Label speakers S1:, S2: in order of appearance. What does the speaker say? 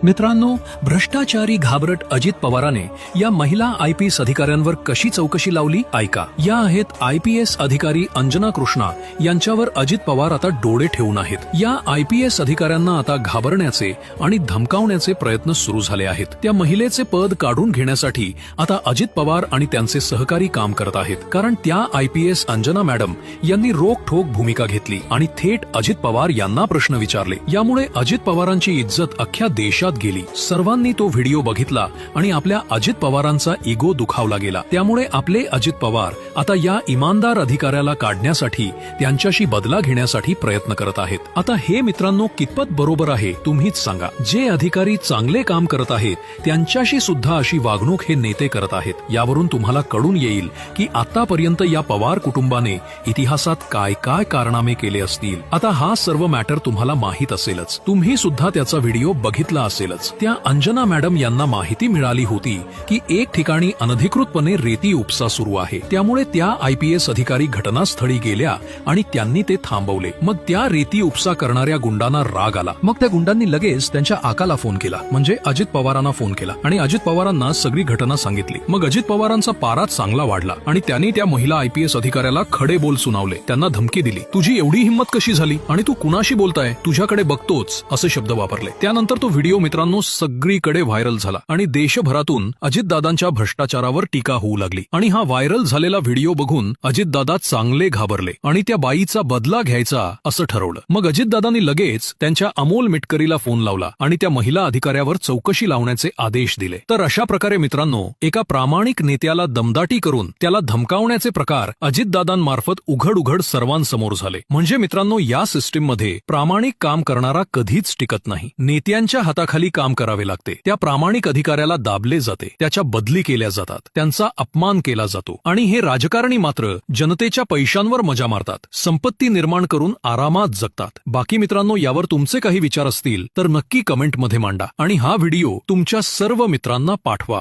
S1: मित्रांनो, भ्रष्टाचारी घाबरट अजित पवाराने या महिला आयपीएस अधिकाऱ्यांवर कशी चौकशी लावली ऐका. या आहेत आयपीएस अधिकारी अंजना कृष्णा. यांच्यावर अजित पवार आता डोळे ठेवून आहेत. या आयपीएस अधिकाऱ्यांना आता घाबरण्याचे आणि धमकावण्याचे प्रयत्न सुरू झाले आहेत. त्या महिलेचे पद काढून घेण्यासाठी आता अजित पवार आणि त्यांचे सहकारी काम करत आहेत. कारण त्या आयपीएस अंजना मॅडम यांनी रोखठोक भूमिका घेतली आणि थेट अजित पवार यांना प्रश्न विचारले. यामुळे अजित पवारांची इज्जत अख्ख्या देशात गेली. सर्वांनी तो व्हिडिओ बघितला आणि आपल्या अजित पवारांचा इगो दुखावला गेला. त्यामुळे आपले अजित पवार आता या इमानदार अधिकाऱ्याला काढण्यासाठी, त्यांच्याशी बदला घेण्यासाठी प्रयत्न करत आहेत. आता हे मित्रांनो कितपत बरोबर आहे तुम्हीच सांगा. जे अधिकारी चांगले काम करत आहेत त्यांच्याशी सुद्धा अशी वागणूक हे नेते करत आहेत. यावरून तुम्हाला कळून येईल की आतापर्यंत या पवार कुटुंबाने इतिहासात काय काय कारनामे केले असतील. आता हा सर्व मॅटर तुम्हाला माहित असेलच. तुम्ही सुद्धा त्याचा व्हिडिओ बघितला असेलच. त्या अंजना मॅडम यांना माहिती मिळाली होती की एक ठिकाणी अनधिकृतपणे रेती उपसा सुरू आहे. त्यामुळे त्या आयपीएस अधिकारी घटनास्थळी गेल्या आणि त्यांनी ते थांबवले. मग त्या रेती उपसा करणाऱ्या गुंडांना राग आला. मग त्या गुंडांनी लगेच त्यांच्या आकाला फोन केला, म्हणजे अजित पवारांना फोन केला आणि अजित पवारांना सगळी घटना सांगितली. मग अजित पवारांचा पारा चांगला वाढला आणि त्यांनी त्या महिला आयपीएस अधिकाऱ्याला खडे बोल सुनावले. त्यांना धमकी दिली, तुझी एवढी हिंमत कशी झाली आणि तू कुणाशी बोलताय, तुझ्याकडे बघतोच, असे शब्द वापरले. त्यानंतर तो व्हिडिओ मित्रांनो सगळीकडे व्हायरल झाला आणि देशभरातून अजितदादांच्या भ्रष्टाचारावर टीका होऊ लागली. आणि हा व्हायरल झालेला व्हिडिओ बघून अजितदादा चांगले घाबरले आणि त्या बाईचा बदला घ्यायचा असं ठरवलं. मग अजितदादांनी लगेच त्यांच्या अमोल मिटकरीला फोन लावला आणि त्या महिला अधिकाऱ्यावर चौकशी लावण्याचे आदेश दिले. तर अशा प्रकारे मित्रांनो एका प्रामाणिक नेत्याला दमदाटी करून त्याला धमकावण्याचे प्रकार अजितदादांमार्फत उघड उघड सर्वांसमोर झाले. म्हणजे मित्रांनो या सिस्टीममध्ये प्रामाणिक काम करणारा कधीच टिकत नाही. नेत्यांच्या हाताखाली काम करावे लागते. त्या प्रामाणिक अधिकाऱ्याला दाबले जाते, त्याच्या बदली केल्या जातात, त्यांचा अपमान केला जातो. आणि हे राजकारणी मात्र जनतेच्या पैशांवर मजा मारतात, संपत्ती निर्माण करून आरामात जगतात. बाकी मित्रांनो यावर तुमचे काही विचार असतील तर नक्की कमेंटमध्ये मांडा आणि हा व्हिडिओ तुमच्या सर्व मित्रांना पाठवा.